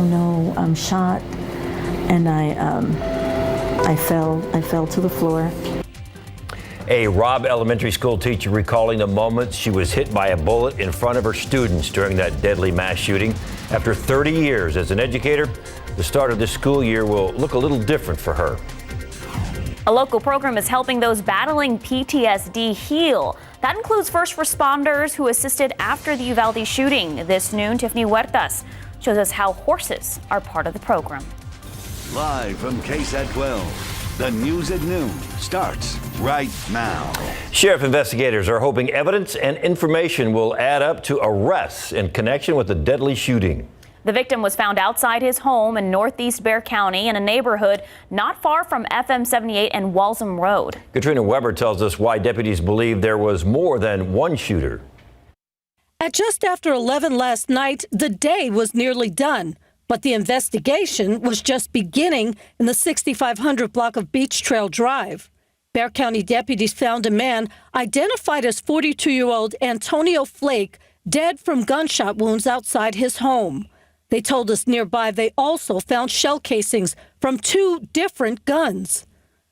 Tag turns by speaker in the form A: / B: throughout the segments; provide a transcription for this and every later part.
A: oh no, I'm shot, and I fell to the floor.
B: A Robb Elementary School teacher recalling the moments she was hit by a bullet in front of her students during that deadly mass shooting. After 30 years as an educator, the start of this school year will look a little different for her.
C: A local program is helping those battling PTSD heal. That includes first responders who assisted after the Uvalde shooting. This noon, Tiffany Huertas shows us how horses are part of the program.
D: Live from KSAT 12, the news at noon starts right now.
B: Sheriff investigators are hoping evidence and information will add up to arrests in connection with the deadly shooting.
C: The victim was found outside his home in northeast Bexar County in a neighborhood not far from FM 78 and Walsham Road. Katrina Weber tells us why deputies believe there was more than one shooter.
E: At just after 11 last night, the day was nearly done, but the investigation was just beginning in the 6500 block of Beach Trail Drive. Bexar County deputies found a man identified as 42-year-old Antonio Flake dead from gunshot wounds outside his home. They told us nearby they also found shell casings from 2 different guns.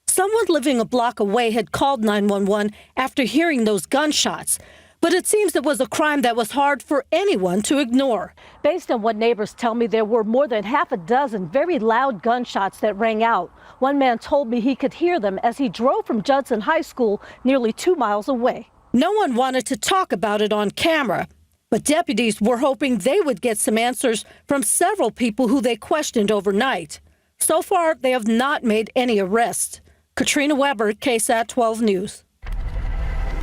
E: Someone living a block away had called 911 after hearing those gunshots, but it seems it was a crime that was hard for anyone to ignore. Based on what neighbors tell me, there were more than half a dozen very loud gunshots that rang out. One man told me he could hear them as he drove from Judson High School nearly 2 miles away. No one wanted to talk about it on camera, but deputies were hoping they would get some answers from several people who they questioned overnight. So far, they have not made any arrests. Katrina Weber, KSAT 12 News.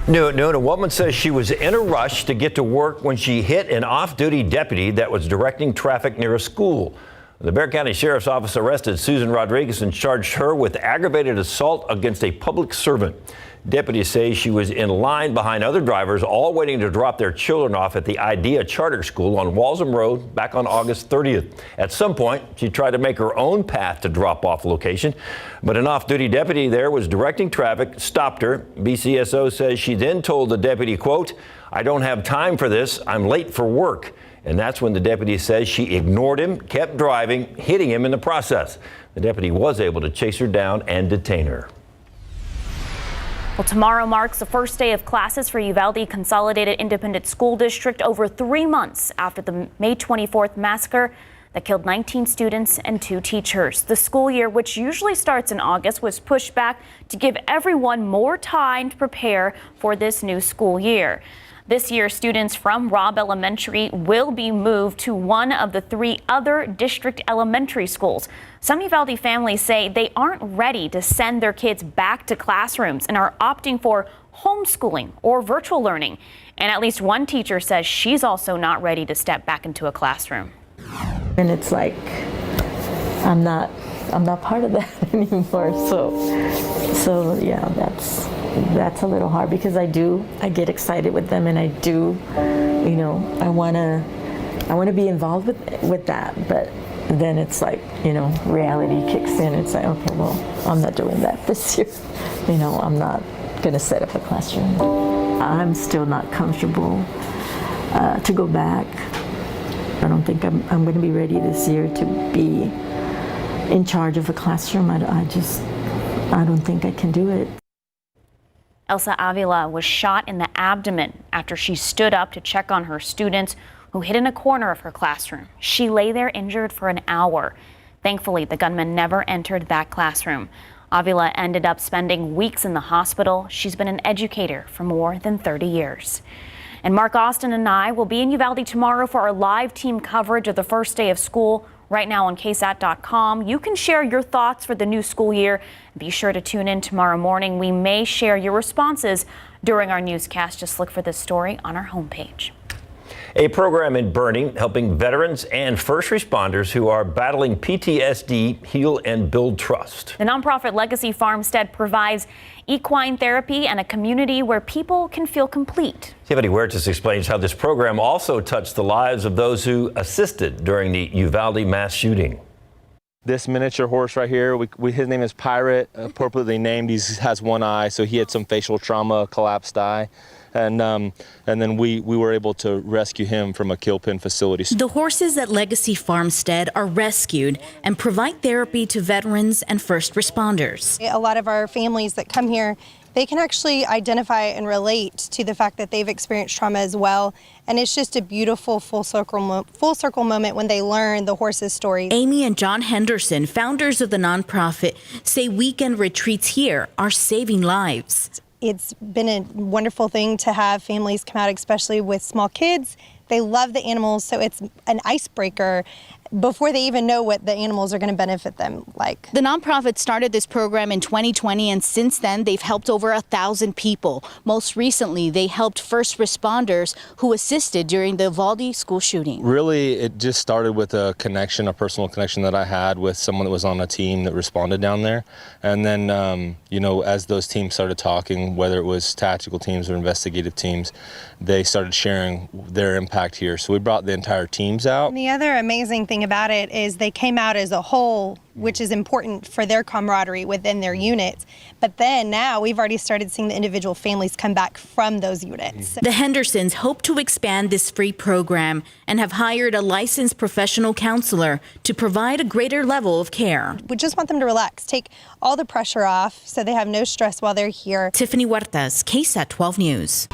B: Noon, a woman says she was in a rush to get to work when she hit an off-duty deputy that was directing traffic near a school. The Bexar County Sheriff's Office arrested Susan Rodriguez and charged her with aggravated assault against a public servant. Deputies say she was in line behind other drivers, all waiting to drop their children off at the IDEA Charter School on Walsham Road back on August 30th. At some point, she tried to make her own path to drop-off location, but an off-duty deputy there was directing traffic, stopped her. BCSO says she then told the deputy, quote, "I don't have time for this. I'm late for work." And that's when the deputy says she ignored him, kept driving, hitting him in the process. The deputy was able to chase her down and detain her.
C: Well, tomorrow marks the first day of classes for Uvalde Consolidated Independent School District over 3 months after the May 24th massacre that killed 19 students and 2 teachers. The school year, which usually starts in August, was pushed back to give everyone more time to prepare for this new school year. This year, students from Robb Elementary will be moved to one of the 3 other district elementary schools. Some Uvalde families say they aren't ready to send their kids back to classrooms and are opting for homeschooling or virtual learning. And at least one teacher says she's also not ready to step back into a classroom.
A: And it's like, I'm not part of that anymore. So yeah, that's a little hard because I get excited with them, and I do, I want to be involved with that, but then it's like, reality kicks in. It's like, okay, well, I'm not doing that this year. I'm not going to set up a classroom. I'm still not comfortable to go back. I don't think I'm going to be ready this year to be in charge of a classroom. I don't think I can do it.
C: Elsa Avila was shot in the abdomen after she stood up to check on her students who hid in a corner of her classroom. She lay there injured for an hour. Thankfully, the gunman never entered that classroom. Avila ended up spending weeks in the hospital. She's been an educator for more than 30 years. And Mark Austin and I will be in Uvalde tomorrow for our live team coverage of the first day of school. Right now on KSAT.com, you can share your thoughts for the new school year. Be sure to tune in tomorrow morning. We may share your responses during our newscast. Just look for this story on our homepage.
B: A program in Boerne helping veterans and first responders who are battling PTSD heal and build trust.
C: The nonprofit Legacy Farmstead provides equine therapy and a community where people can feel complete.
B: Tiffany Huertas explains how this program also touched the lives of those who assisted during the Uvalde mass shooting.
F: This miniature horse right here, his name is Pirate, appropriately named. He has one eye, so he had some facial trauma, collapsed eye. and then we were able to rescue him from a kill pen facility.
G: The horses at Legacy Farmstead are rescued and provide therapy to veterans and first responders.
H: A lot of our families that come here, they can actually identify and relate to the fact that they've experienced trauma as well. And it's just a beautiful full circle moment when they learn the horses' stories.
G: Amy and John Henderson, founders of the nonprofit, say weekend retreats here are saving lives.
H: It's been a wonderful thing to have families come out, especially with small kids. They love the animals, so it's an icebreaker before they even know what the animals are going to benefit them like.
I: The nonprofit started this program in 2020, and since then they've helped over 1,000 people. Most recently, they helped first responders who assisted during the Uvalde school shooting.
F: Really, it just started with a connection, a personal connection that I had with someone that was on a team that responded down there. And then, you know, as those teams started talking, whether it was tactical teams or investigative teams, they started sharing their impact here. So we brought the entire teams out.
H: And the other amazing thing about it is they came out as a whole, which is important for their camaraderie within their units. But then now we've already started seeing the individual families come back from those units.
G: The Hendersons hope to expand this free program and have hired a licensed professional counselor to provide a greater level of care.
H: We just want them to relax, take all the pressure off so they have no stress while they're here.
G: Tiffany Huertas, KSAT 12 News.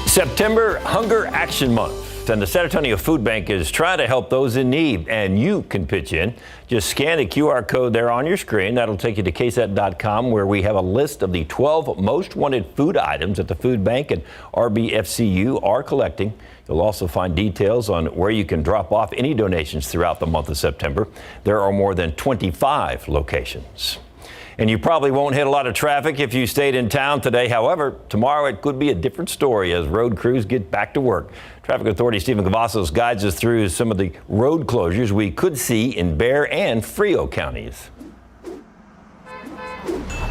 B: September Hunger Action Month, and the San Antonio Food Bank is trying to help those in need, and you can pitch in. Just scan the QR code there on your screen. That'll take you to KSAT.com, where we have a list of the 12 most wanted food items that the food bank and RBFCU are collecting. You'll also find details on where you can drop off any donations throughout the month of September. There are more than 25 locations. And you probably won't hit a lot of traffic if you stayed in town today. However, tomorrow it could be a different story as road crews get back to work. Traffic Authority Stephen Cavazos guides us through some of the road closures we could see in Bexar and Frio counties.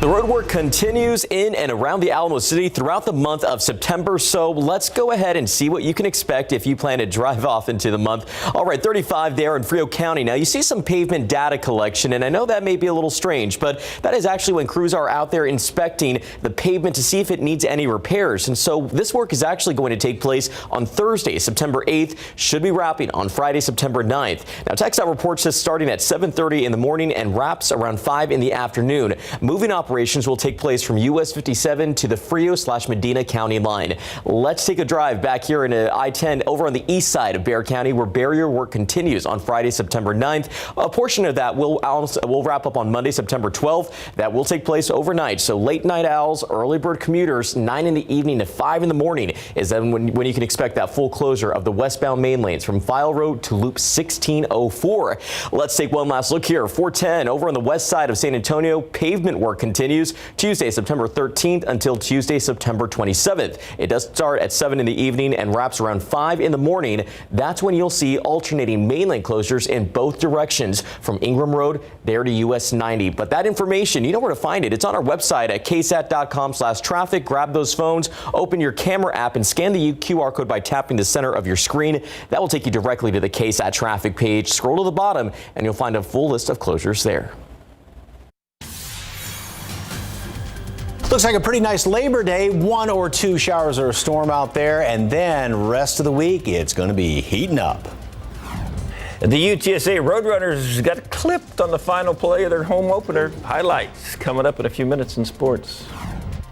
J: The road work continues in and around the Alamo City throughout the month of September, so let's go ahead and see what you can expect if you plan to drive off into the month. All right, 35 there in Frio County. Now, you see some pavement data collection, and I know that may be a little strange, but that is actually when crews are out there inspecting the pavement to see if it needs any repairs. And so this work is actually going to take place on Thursday, September 8th, should be wrapping on Friday, September 9th. Now, TxDOT reports this starting at 7:30 in the morning and wraps around 5 in the afternoon. Moving operations will take place from US 57 to the Frio/Medina County line. Let's take a drive back here in I-10 over on the east side of Bexar County, where barrier work continues on Friday, September 9th. A portion of that will wrap up on Monday, September 12th. That will take place overnight. So late night owls, early bird commuters, 9 in the evening to 5 in the morning is then when you can expect that full closure of the westbound main lanes from File Road to Loop 1604. Let's take one last look here. 410 over on the west side of San Antonio, pavement work continues Tuesday, September 13th until Tuesday, September 27th. It does start at 7 in the evening and wraps around 5 in the morning. That's when you'll see alternating main lane closures in both directions from Ingram Road there to US 90. But that information, you know where to find it. It's on our website at ksat.com/traffic. Grab those phones, open your camera app, and scan the QR code by tapping the center of your screen. That will take you directly to the KSAT traffic page. Scroll to the bottom and you'll find a full list of closures there.
K: Looks like a pretty nice Labor Day. 1 or 2 showers or a storm out there, and then rest of the week it's going to be heating up.
B: The UTSA Roadrunners got clipped on the final play of their home opener. Highlights coming up in a few minutes in sports.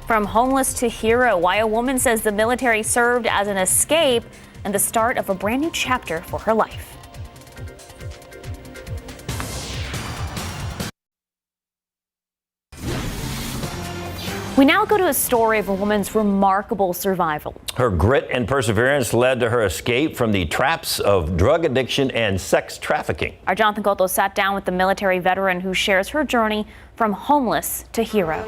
C: From homeless to hero, why a woman says the military served as an escape and the start of a brand new chapter for her life. We now go to a story of a woman's remarkable survival.
B: Her grit and perseverance led to her escape from the traps of drug addiction and sex trafficking.
C: Our Jonathan Cotto sat down with the military veteran who shares her journey from homeless to hero.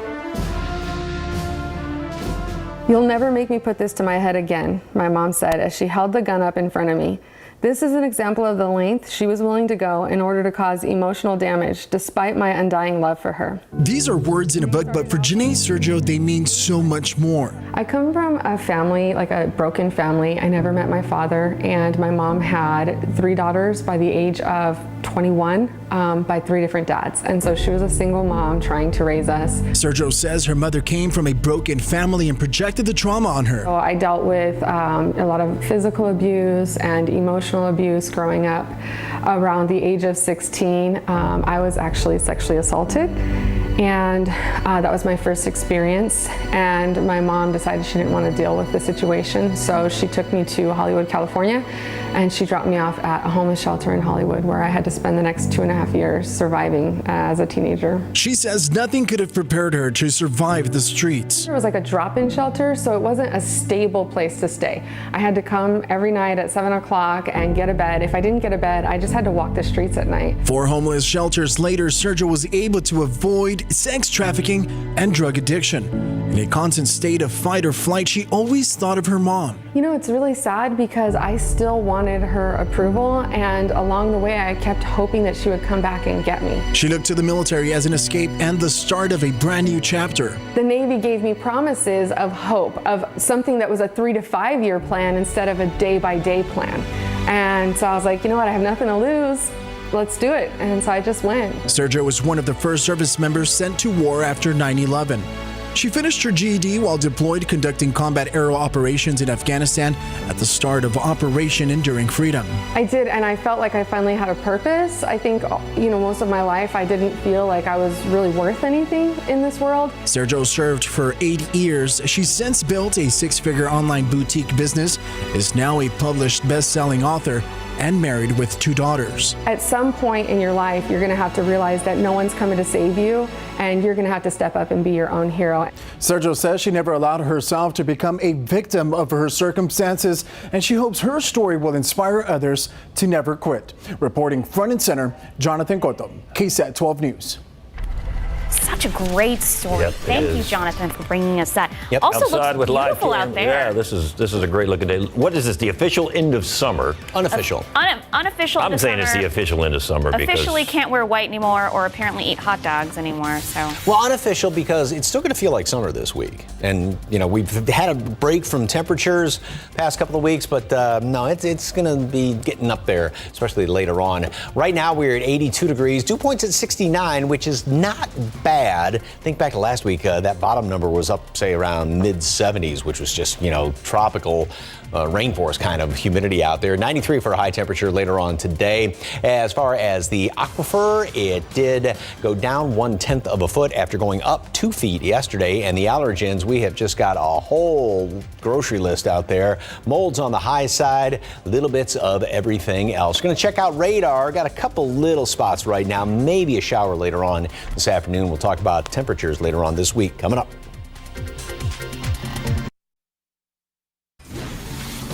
L: "You'll never make me put this to my head again," my mom said as she held the gun up in front of me. This is an example of the length she was willing to go in order to cause emotional damage, despite my undying love for her.
M: These are words in a book, but for Janae Sergio, they mean so much more.
L: I come from a family, like a broken family. I never met my father, and my mom had 3 daughters by the age of 21 by 3 different dads. And so she was a single mom trying to raise us.
M: Sergio says her mother came from a broken family and projected the trauma on her.
L: So I dealt with a lot of physical abuse and emotional abuse growing up. Around the age of 16, I was actually sexually assaulted. And that was my first experience, and my mom decided she didn't want to deal with the situation, so she took me to Hollywood, California, and she dropped me off at a homeless shelter in Hollywood, where I had to spend the next 2.5 years surviving as a teenager.
M: She says nothing could have prepared her to survive the streets.
L: It was like a drop-in shelter, so it wasn't a stable place to stay. I had to come every night at 7 o'clock and get a bed. If I didn't get a bed, I just had to walk the streets at night.
M: 4 homeless shelters later, Sergio was able to avoid sex trafficking and drug addiction. In a constant state of fight or flight, she always thought of her mom.
L: You know, it's really sad because I still wanted her approval, and along the way I kept hoping that she would come back and get me.
M: She looked to the military as an escape and the start of a brand new chapter.
L: The Navy gave me promises of hope, of something that was a 3 to 5 year plan instead of a day-by-day plan. And so I was like, you know what, I have nothing to lose. Let's do it. And so I just went.
M: Sergio was one of the first service members sent to war after 9/11. She finished her GED while deployed conducting combat aero operations in Afghanistan at the start of Operation Enduring Freedom.
L: I did, and I felt like I finally had a purpose. I think, most of my life I didn't feel like I was really worth anything in this world.
M: Sergio served for 8 years. She's since built a 6-figure online boutique business, is now a published best-selling author, and married with 2 daughters.
L: At some point in your life, you're going to have to realize that no one's coming to save you, and you're going to have to step up and be your own hero.
N: Sergio says she never allowed herself to become a victim of her circumstances, and she hopes her story will inspire others to never quit. Reporting front and center, Jonathan Cotto, KSAT 12 News.
C: Such a great story.
B: Yep,
C: Thank you, Jonathan, for bringing us that.
B: Yep.
C: Also
B: Outside
C: looks
B: with
C: beautiful
B: live
C: out
B: cam.
C: there.
B: Yeah, this is a great looking day. What is this? The official end of summer?
K: Unofficial.
C: Unofficial.
B: I'm saying it's the official end of summer
C: Officially
B: because
C: can't wear white anymore, or apparently eat hot dogs anymore. So.
K: Well, unofficial because it's still going to feel like summer this week, and we've had a break from temperatures past couple of weeks, but no, it's going to be getting up there, especially later on. Right now we're at 82 degrees, dew points at 69, which is not bad. Think back to last week, that bottom number was up, say, around mid-70s, which was just, tropical rainforest kind of humidity out there. 93 for a high temperature later on today. As far as the aquifer, it did go down 1/10 of a foot after going up 2 feet yesterday. And the allergens, we have just got a whole grocery list out there. Molds on the high side, little bits of everything else. Going to check out radar. Got a couple little spots right now, maybe a shower later on this afternoon. We'll talk about temperatures later on this week coming up.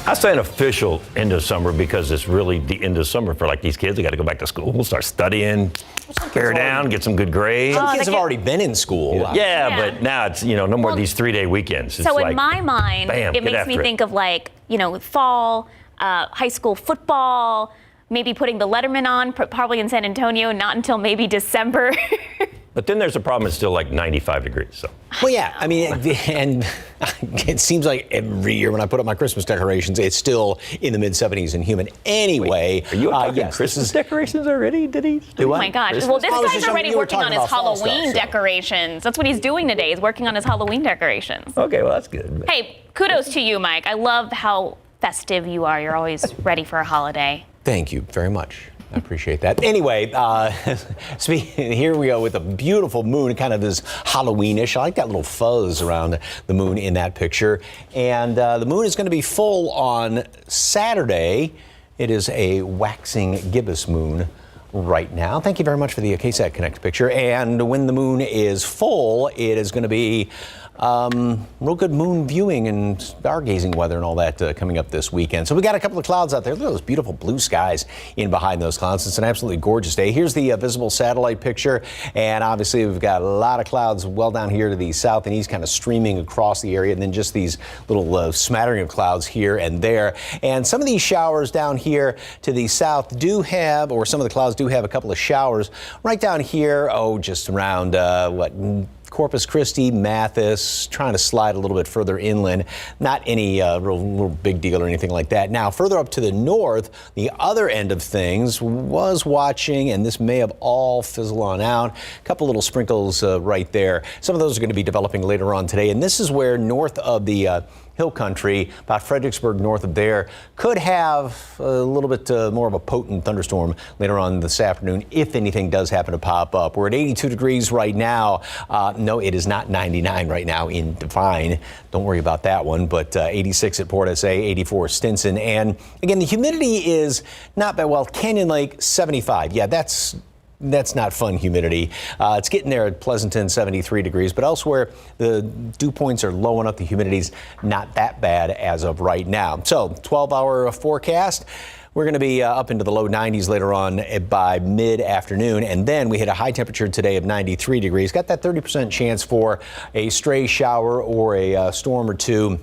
B: I say an official end of summer because it's really the end of summer for like these kids. They got to go back to school, start studying, bear down, get some good grades.
K: Some kids have already been in school.
B: Yeah, but now it's, no more of these 3-day weekends. It's
C: So
B: like,
C: in my mind,
B: bam,
C: it
B: get
C: makes me
B: after it.
C: think of fall, high school football, maybe putting the Letterman on, probably in San Antonio, not until maybe December.
B: But then there's a problem. It's still like 95 degrees. So.
K: Well, yeah, I mean, and it seems like every year when I put up my Christmas decorations, it's still in the mid-70s and humid anyway.
B: Wait, are you talking Christmas decorations already? Did he?
C: Oh my gosh.
B: Christmas?
C: Well, this
K: I was
C: guy's
K: just
C: already
K: you were
C: working on
K: talking
C: his
K: about fall
C: Halloween
K: stuff, so.
C: decorations. That's what he's doing today. He's working on his Halloween decorations.
B: Okay, well, that's good.
C: Hey, kudos to you, Mike. I love how festive you are. You're always ready for a holiday.
K: Thank you very much. I appreciate that. Anyway, here we go with a beautiful moon, kind of this Halloweenish. I like that little fuzz around the moon in that picture. And the moon is going to be full on Saturday. It is a waxing gibbous moon right now. Thank you very much for the KSAT Connect picture. And when the moon is full, it is going to be real good moon viewing and stargazing weather and all that coming up this weekend. So we got a couple of clouds out there. Look at those beautiful blue skies in behind those clouds. It's an absolutely gorgeous day. Here's the visible satellite picture. And obviously we've got a lot of clouds well down here to the south and east, kind of streaming across the area. And then just these little smattering of clouds here and there. And some of these showers down here to the south do have, or some of the clouds do have a couple of showers right down here. Oh, just around Corpus Christi, Mathis, trying to slide a little bit further inland. Not any real big deal or anything like that. Now, further up to the north, the other end of things was watching, and this may have all fizzled on out. A couple little sprinkles right there. Some of those are going to be developing later on today, and this is where north of the Hill Country, about Fredericksburg north of there, could have a little bit more of a potent thunderstorm later on this afternoon if anything does happen to pop up. We're at 82 degrees right now. No, it is not 99 right now in Devine. Don't worry about that one, but 86 at Port SA, 84 Stinson. And again, the humidity is not bad. Well, Canyon Lake, 75. Yeah, that's not fun humidity. It's getting there at Pleasanton, 73 degrees, but elsewhere the dew points are low enough. The humidity's not that bad as of right now. So 12-hour forecast. We're going to be up into the low 90s later on by mid-afternoon, and then we hit a high temperature today of 93 degrees. Got that 30% chance for a stray shower or a storm or two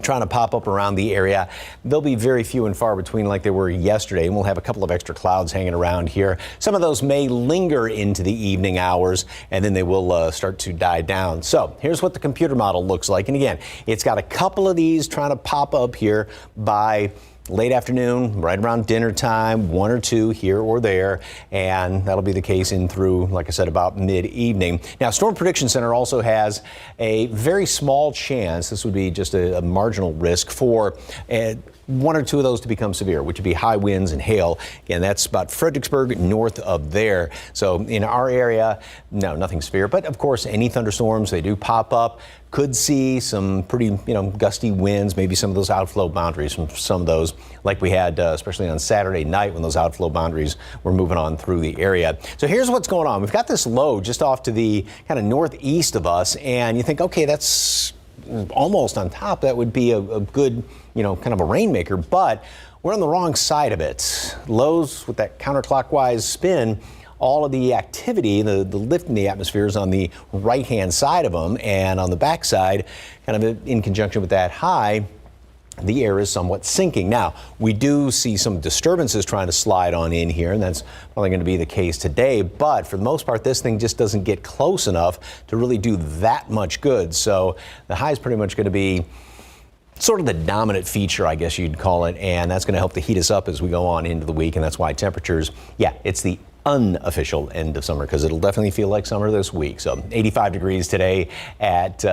K: trying to pop up around the area. They'll be very few and far between like they were yesterday, and we'll have a couple of extra clouds hanging around here. Some of those may linger into the evening hours, and then they will start to die down. So here's what the computer model looks like. And again, it's got a couple of these trying to pop up here by late afternoon, right around dinner time, one or two here or there, and that'll be the case in through, like I said, about mid-evening. Now, Storm Prediction Center also has a very small chance, this would be just a marginal risk, for one or two of those to become severe, which would be high winds and hail. Again, that's about Fredericksburg north of there. So in our area, no, nothing severe. But of course, any thunderstorms, they do pop up. Could see some pretty, gusty winds, maybe some of those outflow boundaries from some of those, like we had, especially on Saturday night when those outflow boundaries were moving on through the area. So here's what's going on. We've got this low just off to the kind of northeast of us, and you think, okay, that's almost on top. That would be a good, kind of a rainmaker, but we're on the wrong side of it. Lows with that counterclockwise spin, all of the activity, the lift in the atmosphere is on the right-hand side of them, and on the backside, kind of in conjunction with that high, the air is somewhat sinking. Now, we do see some disturbances trying to slide on in here, and that's probably going to be the case today, but for the most part, this thing just doesn't get close enough to really do that much good. So the high is pretty much going to be sort of the dominant feature, I guess you'd call it, and that's going to help to heat us up as we go on into the week, and that's why temperatures, it's the unofficial end of summer, because it'll definitely feel like summer this week. So 85 degrees today at,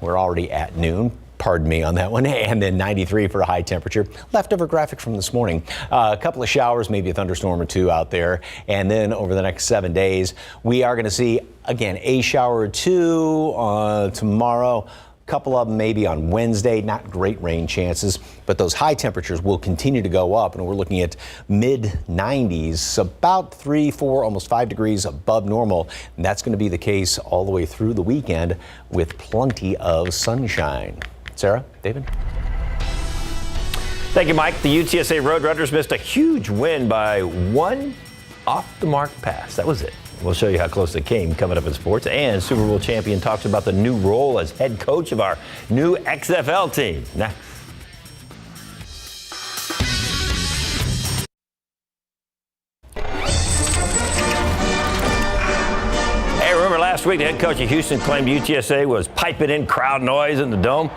K: we're already at noon. Pardon me on that one. And then 93 for a high temperature. Leftover graphic from this morning. A couple of showers, maybe a thunderstorm or two out there. And then over the next 7 days, we are going to see, again, a shower or two tomorrow. Couple of them maybe on Wednesday, not great rain chances, but those high temperatures will continue to go up, and we're looking at mid-90s, about 3, 4, almost 5 degrees above normal, and that's going to be the case all the way through the weekend with plenty of sunshine. Sarah, David?
B: Thank you, Mike. The UTSA Roadrunners missed a huge win by one off-the-mark pass. That was it. We'll show you how close they came coming up in sports. And Super Bowl champion talks about the new role as head coach of our new XFL team. Next. Hey, remember last week the head coach of Houston claimed UTSA was piping in crowd noise in the Dome?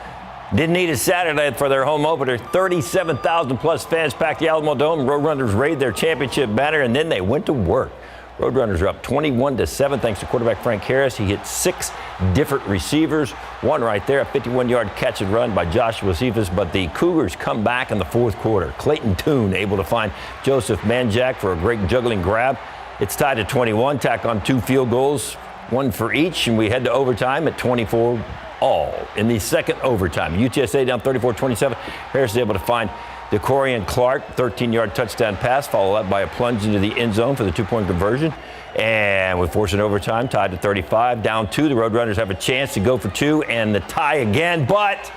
B: Didn't need a Saturday for their home opener. 37,000 plus fans packed the Alamo Dome. Roadrunners raised their championship banner, and then they went to work. Roadrunners are up 21-7 thanks to quarterback Frank Harris. He hit 6 different receivers. One right there, a 51-yard catch and run by Joshua Cephas. But the Cougars come back in the fourth quarter. Clayton Toon able to find Joseph Manjack for a great juggling grab. It's tied to 21. Tack on 2 field goals, 1 for each, and we head to overtime at 24 all. In the second overtime, UTSA down 34-27. Harris is able to find DeCorian Clark, 13-yard touchdown pass, followed up by a plunge into the end zone for the two-point conversion. And we force an overtime, tied to 35. Down 2, the Roadrunners have a chance to go for 2 and the tie again. But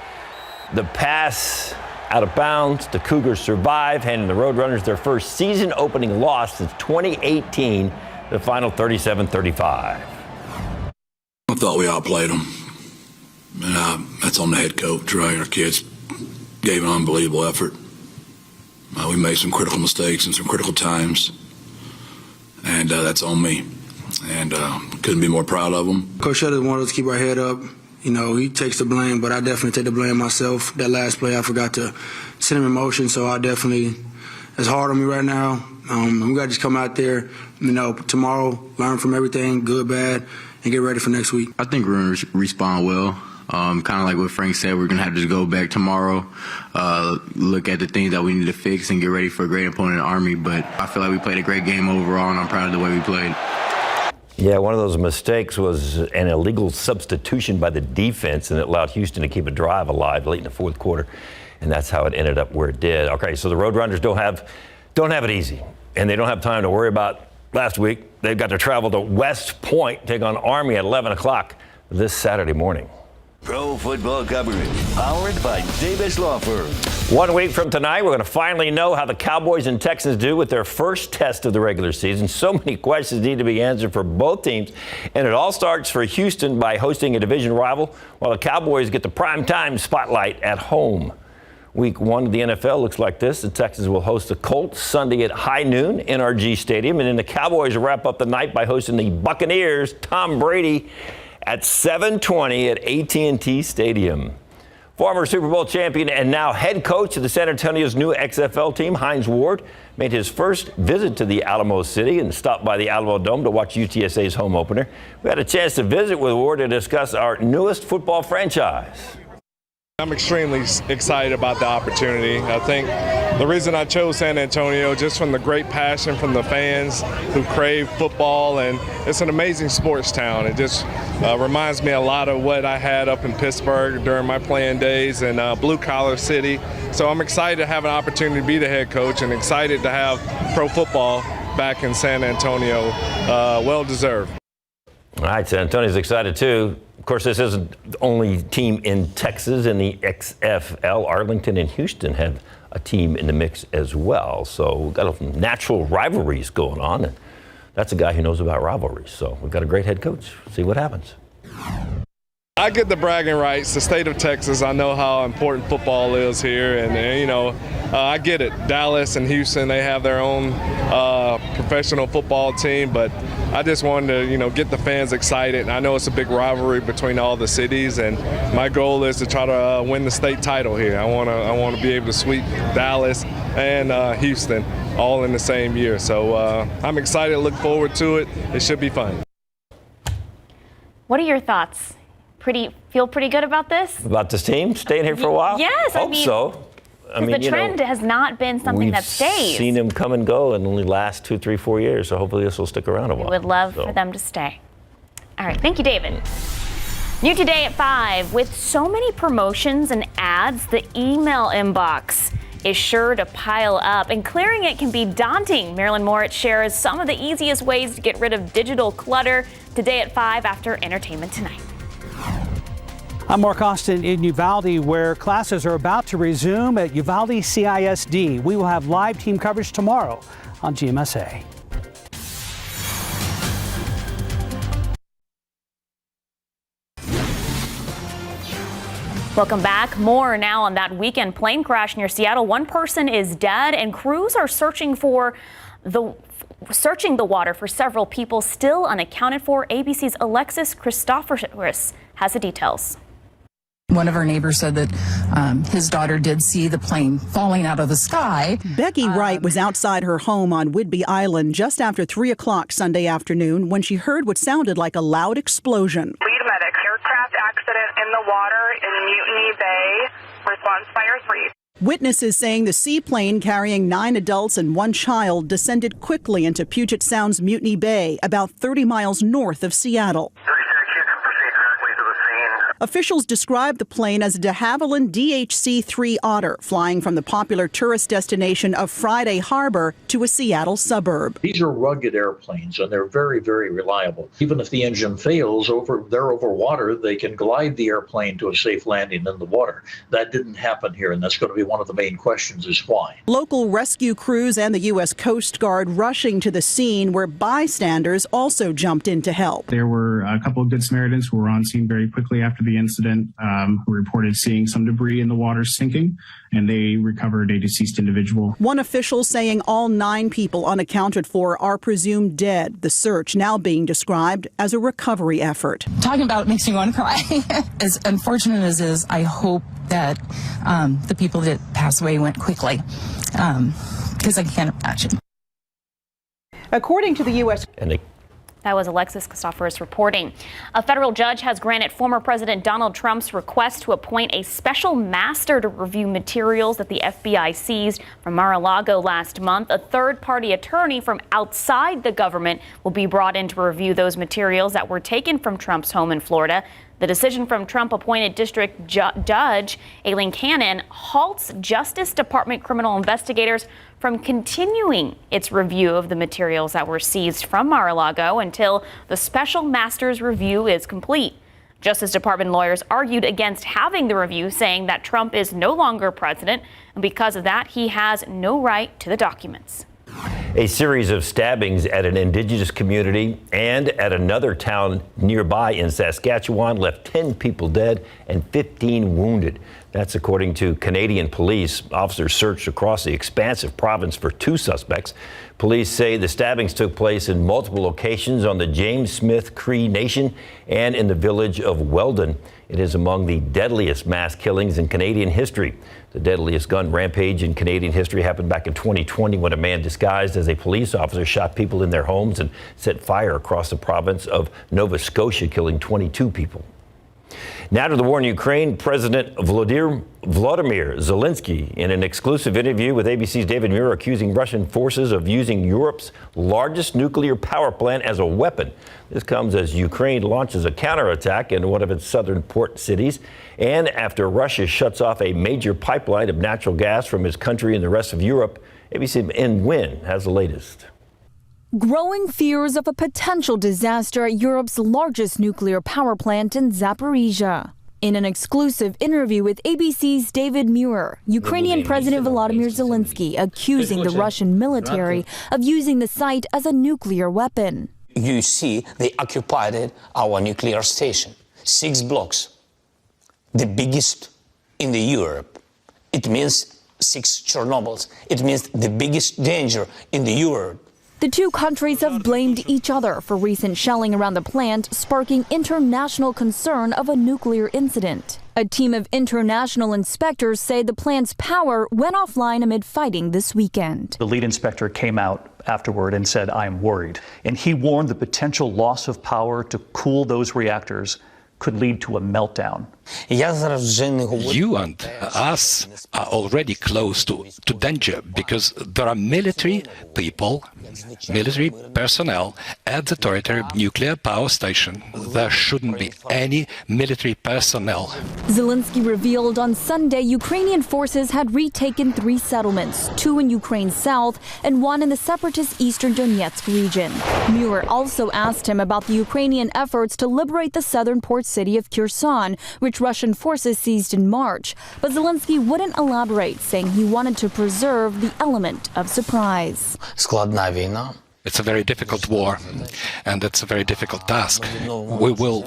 B: the pass out of bounds. The Cougars survive, handing the Roadrunners their first season-opening loss since 2018, the final 37-35.
O: I thought we outplayed them. And that's on the head coach, right? Our kids gave an unbelievable effort. We made some critical mistakes in some critical times, and that's on me. And couldn't be more proud of them.
P: Coach Shutter wanted us to keep our head up. You know, he takes the blame, but I definitely take the blame myself. That last play, I forgot to send him in motion, so it's hard on me right now. We got to just come out there, you know, tomorrow, learn from everything, good, bad, and get ready for next week.
Q: I think we're going to respond well. Kind of like what Frank said, we're going to have to go back tomorrow, look at the things that we need to fix and get ready for a great opponent in the Army. But I feel like we played a great game overall, and I'm proud of the way we played.
B: Yeah, one of those mistakes was an illegal substitution by the defense, and it allowed Houston to keep a drive alive late in the fourth quarter, and that's how it ended up where it did. Okay, so the Roadrunners don't have it easy, and they don't have time to worry about last week. They've got to travel to West Point, take on Army at 11 o'clock this Saturday morning.
D: Pro football coverage, powered by Davis Law Firm.
B: 1 week from tonight, we're going to finally know how the Cowboys and Texans do with their first test of the regular season. So many questions need to be answered for both teams. And it all starts for Houston by hosting a division rival, while the Cowboys get the primetime spotlight at home. Week 1 of the NFL looks like this. The Texans will host the Colts Sunday at high noon, NRG Stadium. And then the Cowboys will wrap up the night by hosting the Buccaneers, Tom Brady, at 7:20 at AT&T Stadium. Former Super Bowl champion and now head coach of the San Antonio's new XFL team, Hines Ward, made his first visit to the Alamo City and stopped by the Alamo Dome to watch UTSA's home opener. We had a chance to visit with Ward to discuss our newest football franchise.
R: I'm extremely excited about the opportunity. I think the reason I chose San Antonio, just from the great passion from the fans who crave football, and it's an amazing sports town. It just reminds me a lot of what I had up in Pittsburgh during my playing days in blue collar city. So I'm excited to have an opportunity to be the head coach and excited to have pro football back in San Antonio. Well deserved.
B: All right, San Antonio's excited too. Of course, this isn't the only team in Texas in the XFL. Arlington and Houston have a team in the mix as well. So we've got natural rivalries going on. And that's a guy who knows about rivalries. So we've got a great head coach. See what happens.
R: I get the bragging rights. The state of Texas, I know how important football is here. And you know, I get it. Dallas and Houston, they have their own professional football team. But I just wanted to, you know, get the fans excited. And I know it's a big rivalry between all the cities. And my goal is to try to win the state title here. I want to be able to sweep Dallas and Houston all in the same year. So I'm excited. Look forward to it. It should be fun.
C: What are your thoughts? Feel pretty good about this?
B: About this team staying here for a while?
C: Yes,
B: Hope so. I mean,
C: the trend has not been something that stays.
B: We've seen them come and go and only last 2, 3, 4 years. So hopefully this will stick around a while.
C: We would love for them to stay. All right, thank you, David. New today at 5, with so many promotions and ads, the email inbox is sure to pile up, and clearing it can be daunting. Marilyn Moritz shares some of the easiest ways to get rid of digital clutter today at 5 after Entertainment Tonight.
S: I'm Mark Austin in Uvalde, where classes are about to resume at Uvalde CISD. We will have live team coverage tomorrow on GMSA.
C: Welcome back. More now on that weekend plane crash near Seattle. One person is dead, and crews are searching the water for several people still unaccounted for. ABC's Alexis Christophorous has the details.
T: One of our neighbors said that his daughter did see the plane falling out of the sky.
U: Becky Wright was outside her home on Whidbey Island just after 3 o'clock Sunday afternoon when she heard what sounded like a loud explosion.
V: Lead medic, aircraft accident in the water in Mutiny Bay, response fire 3.
U: Witnesses saying the seaplane carrying 9 adults and 1 child descended quickly into Puget Sound's Mutiny Bay, about 30 miles north of Seattle. Officials describe the plane as a de Havilland DHC-3 Otter, flying from the popular tourist destination of Friday Harbor to a Seattle suburb.
A: These are rugged airplanes, and they're very, very reliable. Even if the engine fails, they're over water, they can glide the airplane to a safe landing in the water. That didn't happen here, and that's going to be one of the main questions is why.
U: Local rescue crews and the U.S. Coast Guard rushing to the scene where bystanders also jumped in to help.
E: There were a couple of Good Samaritans who were on scene very quickly after the incident who reported seeing some debris in the water sinking, and they recovered a deceased individual.
U: One official saying all 9 people unaccounted for are presumed dead. The search now being described as a recovery effort.
T: Talking about it makes me want to cry. As unfortunate as it is, I hope that the people that passed away went quickly, because I can't imagine.
U: According to the U.S.
C: That was Alexis Christoforous reporting. A federal judge has granted former President Donald Trump's request to appoint a special master to review materials that the FBI seized from Mar-a-Lago last month. A third-party attorney from outside the government will be brought in to review those materials that were taken from Trump's home in Florida. The decision from Trump-appointed District Judge Aileen Cannon halts Justice Department criminal investigators from continuing its review of the materials that were seized from Mar-a-Lago until the special master's review is complete. Justice Department lawyers argued against having the review, saying that Trump is no longer president, and because of that, he has no right to the documents.
B: A series of stabbings at an indigenous community and at another town nearby in Saskatchewan left 10 people dead and 15 wounded. That's according to Canadian police. Officers searched across the expansive province for 2 suspects. Police say the stabbings took place in multiple locations on the James Smith Cree Nation and in the village of Weldon. It is among the deadliest mass killings in Canadian history. The deadliest gun rampage in Canadian history happened back in 2020 when a man disguised as a police officer shot people in their homes and set fire across the province of Nova Scotia, killing 22 people. Now to the war in Ukraine. President Volodymyr Zelensky, in an exclusive interview with ABC's David Muir, accusing Russian forces of using Europe's largest nuclear power plant as a weapon. This comes as Ukraine launches a counterattack in one of its southern port cities, and after Russia shuts off a major pipeline of natural gas from its country and the rest of Europe. ABC Nguyen has the latest.
W: Growing fears of a potential disaster at Europe's largest nuclear power plant in Zaporizhia. In an exclusive interview with ABC's David Muir, Ukrainian President Volodymyr Zelensky accusing the Russian military of using the site as a nuclear weapon.
X: You see, they occupied our nuclear station, 6 blocks, the biggest in the Europe. It means 6 Chernobyls. It means the biggest danger in the Europe.
W: The 2 countries have blamed each other for recent shelling around the plant, sparking international concern of a nuclear incident. A team of international inspectors say the plant's power went offline amid fighting this weekend.
Y: The lead inspector came out afterward and said, "I am worried." And he warned the potential loss of power to cool those reactors could lead to a meltdown.
Z: You and us are already close to danger because there are military people, military personnel at the territory nuclear power station. There shouldn't be any military personnel.
W: Zelensky revealed on Sunday Ukrainian forces had retaken 3 settlements, 2 in Ukraine's south and 1 in the separatist eastern Donetsk region. Muir also asked him about the Ukrainian efforts to liberate the southern port city of Kherson, which Russian forces seized in March. But Zelensky wouldn't elaborate, saying he wanted to preserve the element of surprise.
Z: It's a very difficult war, and it's a very difficult task. We will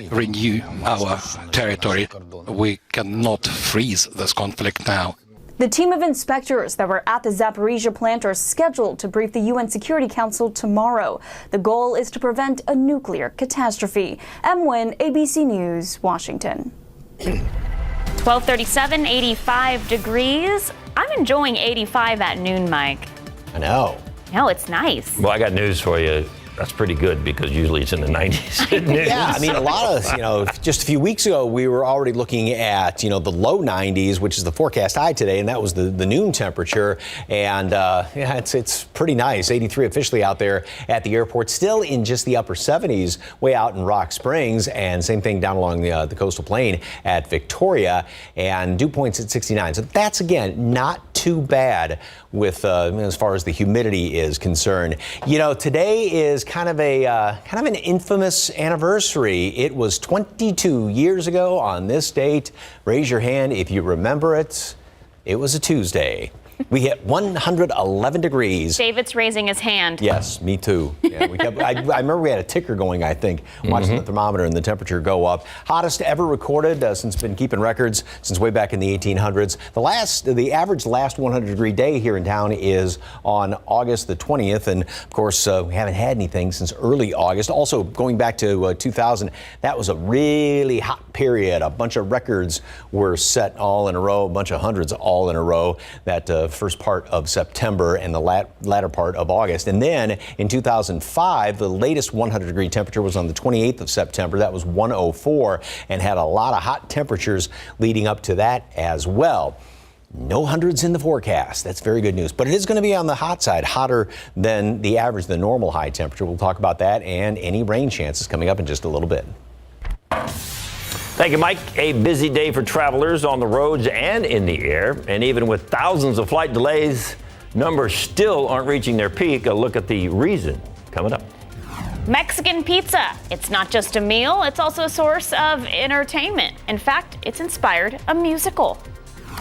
Z: renew our territory. We cannot freeze this conflict now.
W: The team of inspectors that were at the Zaporizhia plant are scheduled to brief the UN Security Council tomorrow. The goal is to prevent a nuclear catastrophe. Nguyen, ABC News, Washington.
C: 12:37, 85 degrees. I'm enjoying 85 at noon, Mike.
B: I know.
C: No, it's nice.
B: Well, I got news for you. That's pretty good because usually it's in the 90s.
K: Yeah, I mean, a lot of, just a few weeks ago, we were already looking at, the low 90s, which is the forecast high today, and that was the noon temperature. And it's pretty nice. 83 officially out there at the airport, still in just the upper 70s way out in Rock Springs, and same thing down along the coastal plain at Victoria, and dew points at 69. So that's, again, not too bad with as far as the humidity is concerned. Today is kind of an infamous anniversary. It was 22 years ago on this date. Raise your hand if you remember it. It was a Tuesday. We hit 111 degrees.
C: David's raising his hand.
K: Yes, me too. Yeah, I remember we had a ticker going, I think, watching the thermometer and the temperature go up. Hottest ever recorded since been keeping records since way back in the 1800s. The average last 100-degree day here in town is on August the 20th. And, of course, we haven't had anything since early August. Also, going back to 2000, that was a really hot period. A bunch of records were set all in a row, a bunch of hundreds all in a row. That first part of September and the latter part of August. And then in 2005, the latest 100-degree temperature was on the 28th of September. That was 104 and had a lot of hot temperatures leading up to that as well. No hundreds in the forecast. That's very good news. But it is going to be on the hot side, hotter than the average, the normal high temperature. We'll talk about that and any rain chances coming up in just a little bit.
B: Thank you, Mike. A busy day for travelers on the roads and in the air. And even with thousands of flight delays, numbers still aren't reaching their peak. A look at the reason coming up.
C: Mexican pizza. It's not just a meal, it's also a source of entertainment. In fact, it's inspired a musical.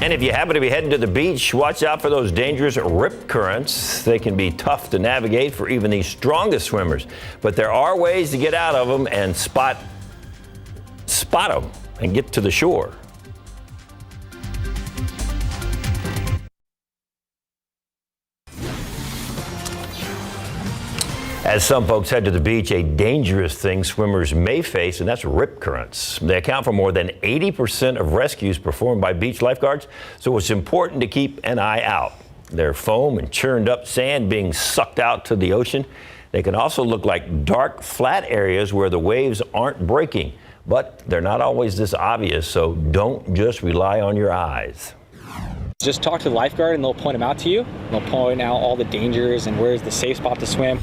B: And if you happen to be heading to the beach, watch out for those dangerous rip currents. They can be tough to navigate for even the strongest swimmers. But there are ways to get out of them and spot them and get to the shore. As some folks head to the beach, a dangerous thing swimmers may face, and that's rip currents. They account for more than 80% of rescues performed by beach lifeguards, so it's important to keep an eye out. They're foam and churned up sand being sucked out to the ocean. They can also look like dark, flat areas where the waves aren't breaking. But they're not always this obvious, so don't just rely on your eyes.
F: Just talk to the lifeguard and they'll point them out to you. They'll point out all the dangers and where's the safe spot to swim.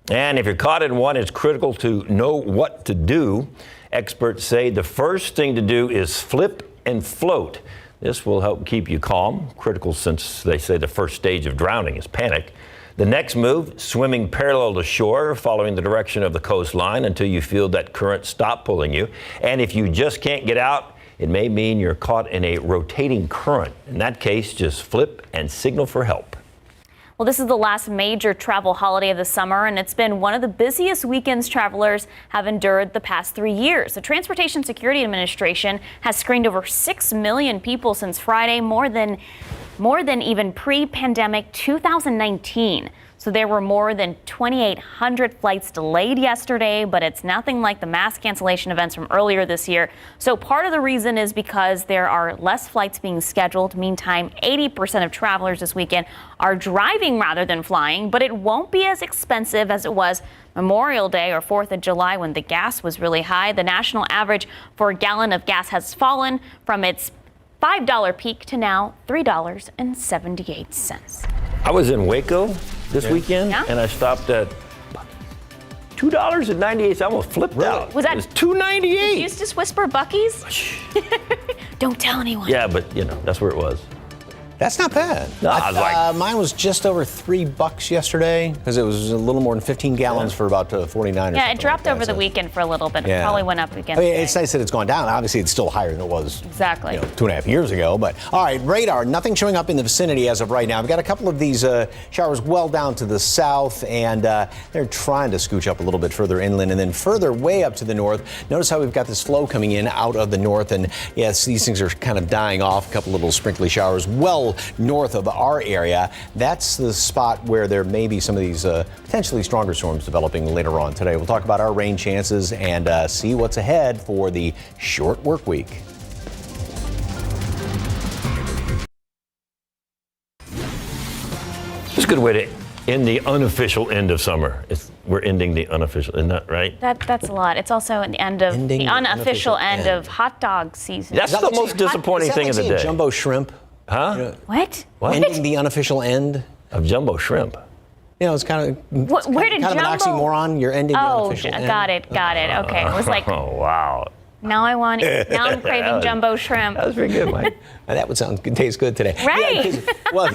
B: And if you're caught in one, it's critical to know what to do. Experts say the first thing to do is flip and float. This will help keep you calm, critical since they say the first stage of drowning is panic. The next move, swimming parallel to shore, following the direction of the coastline until you feel that current stop pulling you. And if you just can't get out, it may mean you're caught in a rotating current. In that case, just flip and signal for help.
C: Well, this is the last major travel holiday of the summer, and it's been one of the busiest weekends travelers have endured the past 3 years. The Transportation Security Administration has screened over 6 million people since Friday, more than even pre-pandemic 2019. So there were more than 2,800 flights delayed yesterday, but it's nothing like the mass cancellation events from earlier this year. So part of the reason is because there are less flights being scheduled. Meantime, 80% of travelers this weekend are driving rather than flying, but it won't be as expensive as it was Memorial Day or 4th of July when the gas was really high. The national average for a gallon of gas has fallen from its $5 peak to now $3.78.
B: I was in Waco this weekend, and I stopped at $2.98. I almost flipped out.
C: Was that?
B: It was $2.98.
C: Did you just whisper Buc-ee's? Don't tell anyone.
B: Yeah, but that's where it was.
K: That's not bad.
B: No, I was like,
K: mine was just over $3 yesterday because it was a little more than 15 gallons for about 49.
C: Yeah, it dropped over the weekend for a little bit. It probably went up again.
K: I mean, it's nice that it's gone down. Obviously, it's still higher than it was.
C: Exactly.
K: 2.5 years ago. But all right, radar. Nothing showing up in the vicinity as of right now. We've got a couple of these showers well down to the south, and they're trying to scooch up a little bit further inland, and then further way up to the north. Notice how we've got this flow coming in out of the north, and yes, these things are kind of dying off. A couple little sprinkly showers well north of our area. That's the spot where there may be some of these potentially stronger storms developing later on today. We'll talk about our rain chances and see what's ahead for the short work week.
B: It's a good way to In the unofficial end of summer. We're ending the unofficial, isn't that right?
C: That's a lot. It's also in the end of the unofficial end of hot dog season.
B: That's the most disappointing thing of the day.
K: Jumbo shrimp.
B: Huh?
K: You know,
C: What?
K: Ending the unofficial end
B: of jumbo shrimp.
K: You know, it's kind of
C: where did
K: kind of an
C: Jumbo?
K: oxymoron. You're ending the unofficial end.
C: Got it. Okay, it was like.
B: Oh wow.
C: Now I'm craving jumbo shrimp.
B: That was pretty good, Mike.
K: That would taste good today.
C: Right.
K: Yeah, well,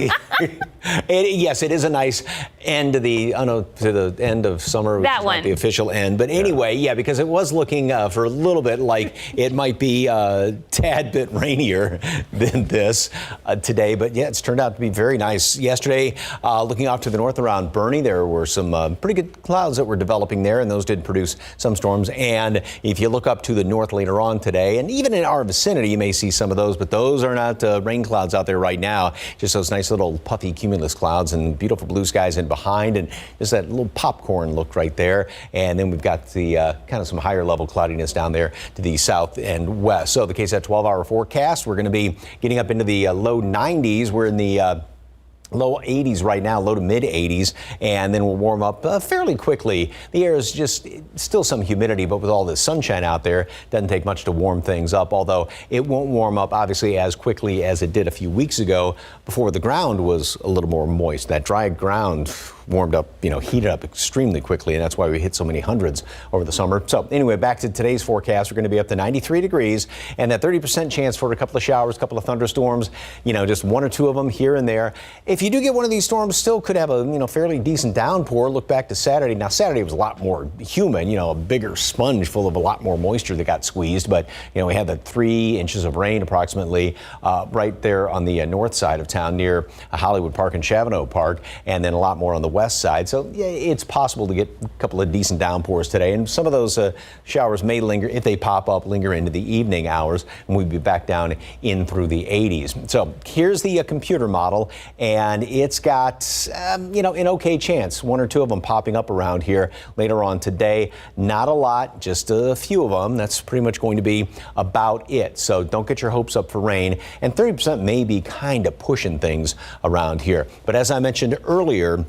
K: yes, it is a nice end to the end of summer. Which
C: That
K: is
C: one.
K: Not the official end. But anyway, yeah, because it was looking for a little bit like it might be a tad bit rainier than this today. But yeah, it's turned out to be very nice. Yesterday, looking off to the north around Bernie, there were some pretty good clouds that were developing there, and those did produce some storms. And if you look up to the north later on today, and even in our vicinity, you may see some of those, but those are not rain clouds out there right now. Just those nice little puffy cumulus clouds and beautiful blue skies in behind, and just that little popcorn look right there. And then we've got the kind of some higher level cloudiness down there to the south and west. So the KSAT 12-hour forecast, we're going to be getting up into the low 90s. We're in the low 80s right now, low to mid 80s, and then we'll warm up fairly quickly. The air is just still some humidity, but with all the sunshine out there, doesn't take much to warm things up, although it won't warm up obviously as quickly as it did a few weeks ago before the ground was a little more moist. That dry ground warmed up, heated up extremely quickly, and that's why we hit so many hundreds over the summer. So anyway, back to today's forecast, we're going to be up to 93 degrees and that 30% chance for a couple of showers, a couple of thunderstorms, just one or two of them here and there. If you do get one of these storms, still could have a fairly decent downpour. Look back to Saturday. Now Saturday was a lot more humid, a bigger sponge full of a lot more moisture that got squeezed, but we had the 3 inches of rain approximately right there on the north side of town near Hollywood Park and Chavano Park, and then a lot more on the west side. So yeah, it's possible to get a couple of decent downpours today, and some of those showers may linger, if they pop up, linger into the evening hours, and we'll be back down in through the 80s. So here's the computer model, and it's got an okay chance, one or two of them popping up around here later on today. Not a lot, just a few of them. That's pretty much going to be about it. So don't get your hopes up for rain, and 30% may be kind of pushing things around here. But as I mentioned earlier,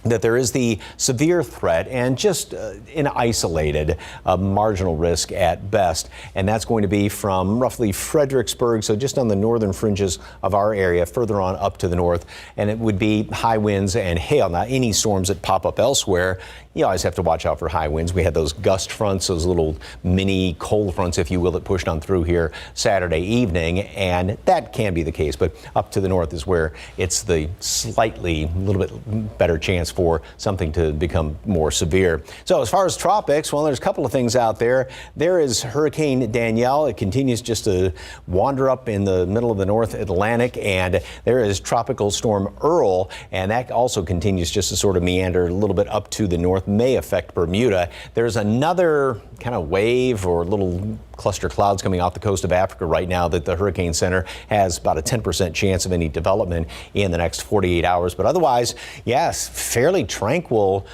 K: that there is the severe threat and just an isolated marginal risk at best. And that's going to be from roughly Fredericksburg, so just on the northern fringes of our area, further on up to the north. And it would be high winds and hail. Now, any storms that pop up elsewhere, you always have to watch out for high winds. We had those gust fronts, those little mini cold fronts, if you will, that pushed on through here Saturday evening, and that can be the case. But up to the north is where it's the slightly, little bit better chance for something to become more severe. So as far as tropics, well, there's a couple of things out there. There is Hurricane Danielle. It continues just to wander up in the middle of the North Atlantic, and there is Tropical Storm Earl, and that also continues just to sort of meander a little bit up to the north, may affect Bermuda. There's another kind of wave or little cluster clouds coming off the coast of Africa right now that the Hurricane Center has about a 10% chance of any development in the next 48 hours. But otherwise, yes, fairly tranquil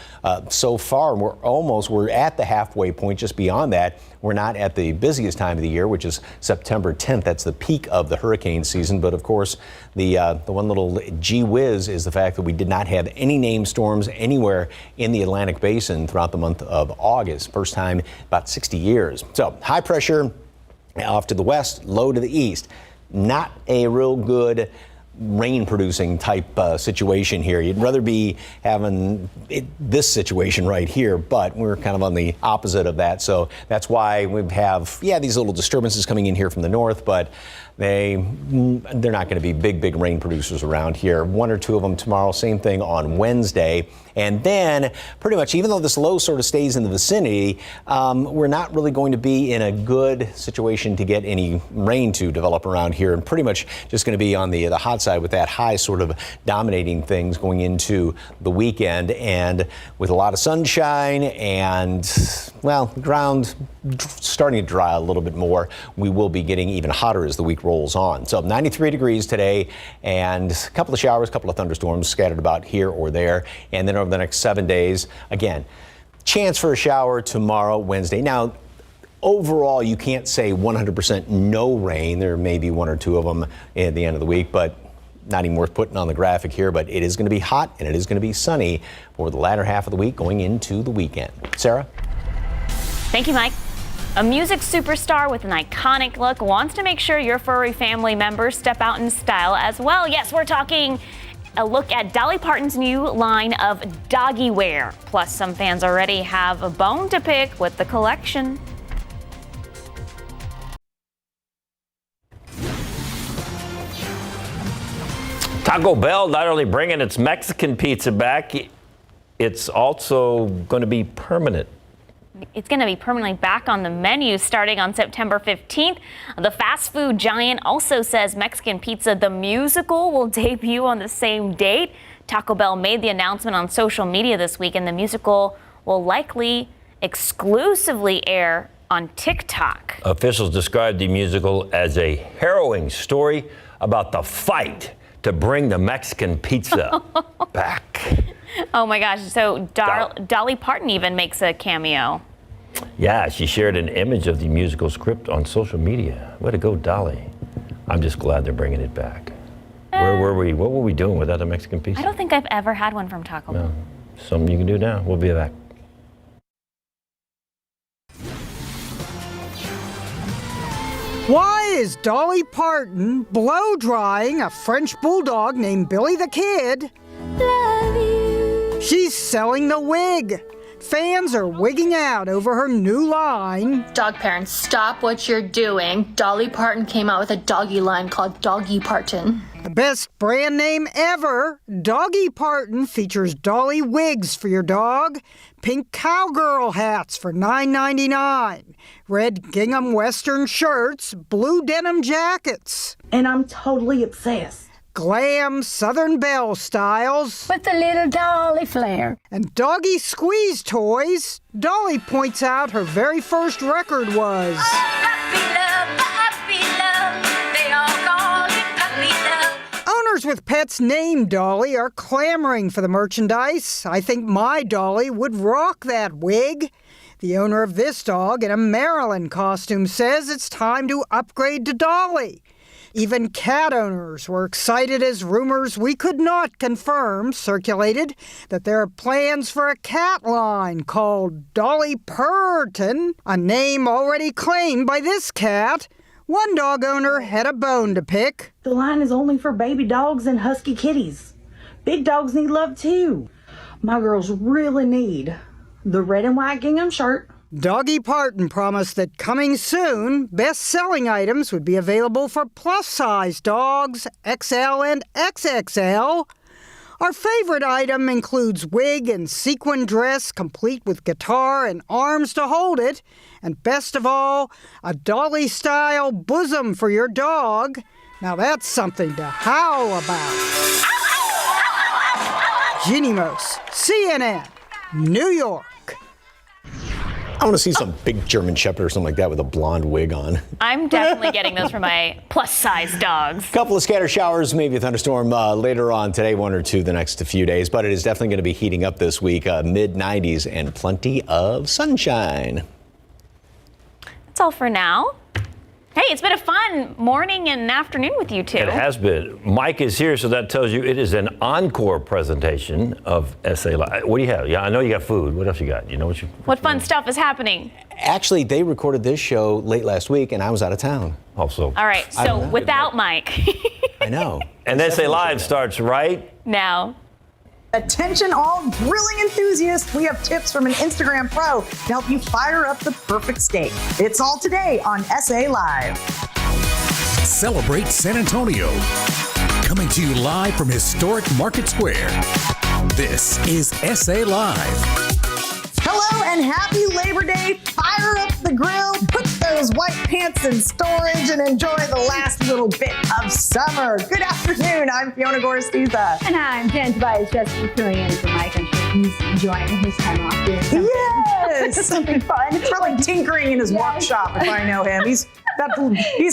K: so far. We're at the halfway point. Just beyond that, we're not at the busiest time of the year, which is September 10th. That's the peak of the hurricane season. But of course, the one little gee whiz is the fact that we did not have any named storms anywhere in the Atlantic Basin throughout the month of August. First time in about 60 years. So high pressure off to the west, low to the east. Not a real good rain-producing type situation here. You'd rather be having this situation right here, but we're kind of on the opposite of that. So that's why we have, these little disturbances coming in here from the north, but they're not going to be big rain producers around here. One or two of them tomorrow, same thing on Wednesday. And then pretty much, even though this low sort of stays in the vicinity, we're not really going to be in a good situation to get any rain to develop around here, and pretty much just going to be on the hot side with that high sort of dominating things going into the weekend, and with a lot of sunshine and, well, the ground starting to dry a little bit more. We will be getting even hotter as the week rolls on. So 93 degrees today, and a couple of showers, a couple of thunderstorms scattered about here or there. And then over the next 7 days, again, chance for a shower tomorrow, Wednesday. Now, overall, you can't say 100% no rain. There may be one or two of them at the end of the week, but not even worth putting on the graphic here, but it is going to be hot and it is going to be sunny for the latter half of the week going into the weekend. Sarah?
C: Thank you, Mike. A music superstar with an iconic look wants to make sure your furry family members step out in style as well. Yes, we're talking a look at Dolly Parton's new line of doggy wear. Plus, some fans already have a bone to pick with the collection.
B: Taco Bell not only bringing its Mexican pizza back, it's also going to be permanent.
C: It's going to be permanently back on the menu starting on September 15th. The fast food giant also says Mexican Pizza the Musical will debut on the same date. Taco Bell made the announcement on social media this week, and the musical will likely exclusively air on TikTok.
B: Officials described the musical as a harrowing story about the fight to bring the Mexican pizza back.
C: Oh my gosh, so Dolly Parton even makes a cameo.
B: Yeah, she shared an image of the musical script on social media. Way to go, Dolly. I'm just glad they're bringing it back. Where were we? What were we doing without a Mexican pizza?
C: I don't think I've ever had one from Taco Bell.
B: No. Something you can do now. We'll be back.
G: Why is Dolly Parton blow drying a French bulldog named Billy the Kid? She's selling the wig. Fans are wigging out over her new line.
H: Dog parents, stop what you're doing. Dolly Parton came out with a doggy line called Dolly Parton.
G: The best brand name ever, Dolly Parton features Dolly wigs for your dog, pink cowgirl hats for $9.99, red gingham western shirts, blue denim jackets.
I: And I'm totally obsessed.
G: Glam Southern Belle styles.
I: With the little Dolly flair.
G: And doggy squeeze toys. Dolly points out her very first record was.
H: Puppy love, they all call it puppy love.
G: Owners with pets named Dolly are clamoring for the merchandise. I think my Dolly would rock that wig. The owner of this dog in a Maryland costume says it's time to upgrade to Dolly. Even cat owners were excited as rumors we could not confirm circulated that there are plans for a cat line called Dolly Parton, a name already claimed by this cat. One dog owner had a bone to pick.
I: The line is only for baby dogs and husky kitties. Big dogs need love too. My girls really need the red and white gingham shirt.
G: Dolly Parton promised that coming soon, best-selling items would be available for plus-size dogs, XL and XXL. Our favorite item includes wig and sequin dress, complete with guitar and arms to hold it. And best of all, a Dolly-style bosom for your dog. Now that's something to howl about. Jeannie Mose, CNN, New York.
K: I want to see some big German Shepherd or something like that with a blonde wig on.
C: I'm definitely getting those for my plus-size dogs.
K: Couple of scattered showers, maybe a thunderstorm later on today, one or two the next few days, but it is definitely going to be heating up this week, mid-90s and plenty of sunshine.
C: That's all for now. Hey, it's been a fun morning and afternoon with you two.
B: It has been. Mike is here, so that tells you it is an encore presentation of SA Live. What do you have? Yeah, I know you got food. What else you got? You know
C: what fun stuff is happening?
K: Actually, they recorded this show late last week, and I was out of town.
B: Also.
C: All right, so without Mike.
K: I know.
B: And SA Live starts right
C: now.
J: Attention all grilling enthusiasts, we have tips from an Instagram pro to help you fire up the perfect steak. It's all today on SA Live.
L: Celebrate San Antonio. Coming to you live from historic Market Square. This is SA Live.
J: Hello and happy Labor Day. Fire up the grill, put those white pants in storage, and enjoy the last little bit of summer. Good afternoon. I'm Fiona Gorostiza.
M: And I'm Jen Tobias, just filling in for Mike. I'm sure he's enjoying his time off doing something.
J: Yes, something fun. It's probably tinkering in his workshop if I know him. He's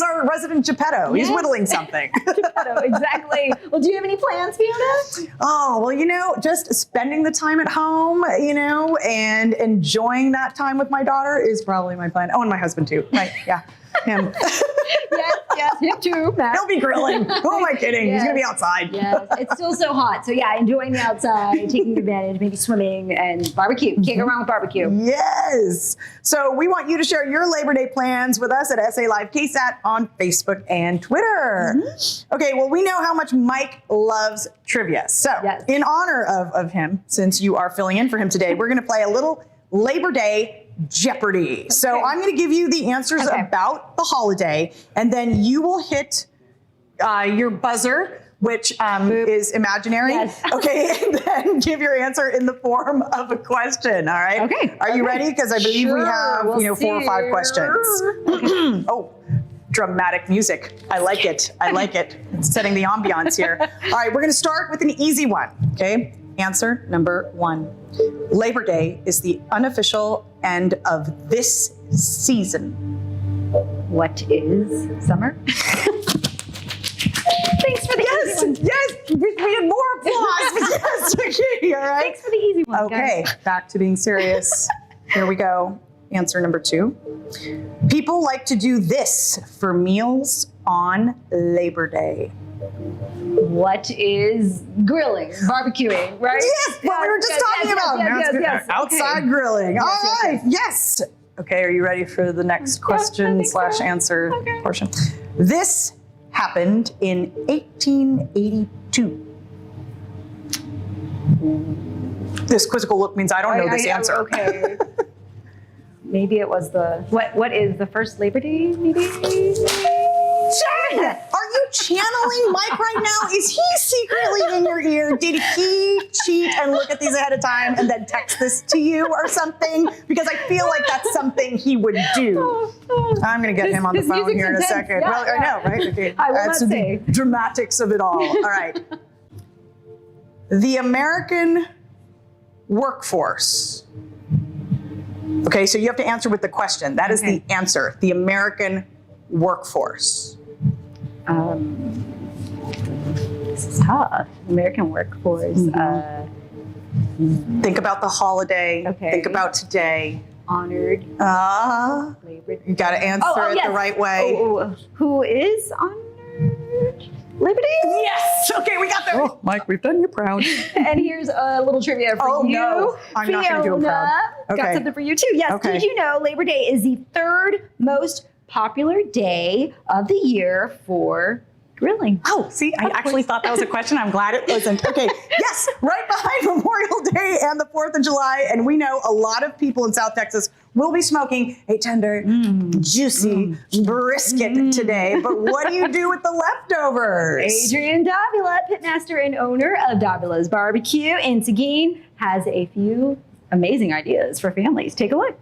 J: our resident Geppetto. He's whittling something.
M: Geppetto, exactly. Well, do you have any plans, Fiona?
J: Oh, well, just spending the time at home, and enjoying that time with my daughter is probably my plan. Oh, and my husband too. Right? Yeah, him.
M: Yes.
D: yes, him too, Matt.
J: He'll be grilling. Who am I kidding?
D: Yes.
J: He's going to be outside.
D: Yes, it's still so hot. So yeah, enjoying the outside, taking advantage, maybe swimming and barbecue. Can't go wrong with barbecue.
J: Yes. So we want you to share your Labor Day plans with us at SA Live KSAT on Facebook and Twitter. Okay, well, we know how much Mike loves trivia. So in honor of him, since you are filling in for him today, we're going to play a little Labor Day Jeopardy. Okay. So I'm going to give you the answers about the holiday, and then you will hit your buzzer, which is imaginary. Yes. Okay, and then give your answer in the form of a question. All right. Okay. Are you ready? Because I believe we have 4 or 5 questions. Okay. Oh, dramatic music. I like it. I like it. It's setting the ambiance here. All right, we're going to start with an easy one. Okay. Answer number 1. Labor Day is the unofficial end of this season.
D: What is summer? Thanks for the easy one.
J: Yes, we need more applause. Yes, okay, all right.
D: Thanks for the easy one,
J: Okay,
D: guys.
J: back to being serious. Here we go. Answer number 2. People like to do this for meals on Labor Day.
D: What is grilling, barbecuing, right?
J: Yes, what we were just talking about.
D: Yes.
J: Outside grilling. All right, yes. Okay, are you ready for the next question / answer portion? This happened in 1882. This quizzical look means I don't know this answer.
D: Okay. Maybe it was the what is the first Labor Day? Maybe.
J: Jen, are you channeling Mike right now? Is he secretly in your ear? Did he cheat and look at these ahead of time and then text this to you or something? Because I feel like that's something he would do. I'm going to get him on the phone here in a second.
D: Yeah,
J: well, I know, right? Okay.
D: I will
J: That's
D: not say.
J: the dramatics of it all. All right. The American workforce. Okay, so you have to answer with the question. That is the answer. The American workforce.
D: This is tough. American workforce.
J: Think about the holiday. Okay. Think about today.
D: Honored.
J: Labor. You got to answer it the right way.
D: Who is honored? Labor Day?
J: Yes. Okay, we got there.
D: Oh, Mike, we've done you proud. And here's a little trivia for you.
J: No, I'm not going to do him proud.
D: Got something for you too. Yes. Did you know Labor Day is the 3rd most popular day of the year for grilling?
J: Oh, see, I actually thought that was a question. I'm glad it wasn't. Okay, yes, right behind Memorial Day and the 4th of July. And we know a lot of people in South Texas will be smoking a tender, juicy brisket today. But what do you do with the leftovers?
D: Adrian Davila, pitmaster and owner of Davila's Barbecue in Seguin, has a few amazing ideas for families. Take a look.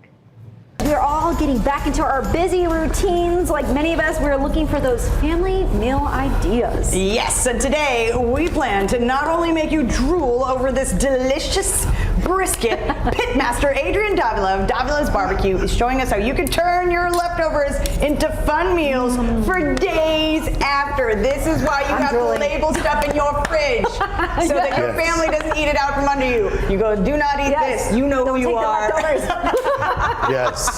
D: We're all getting back into our busy routines. Like many of us, we're looking for those family meal ideas.
J: Yes, and today we plan to not only make you drool over this delicious brisket, pitmaster Adrian Davila of Davila's Barbecue is showing us how you can turn your leftovers into fun meals for days after. This is why you have to label stuff in your fridge so that your family doesn't eat it out from under you. You go, do not eat this. You know who you are.
N: Yes.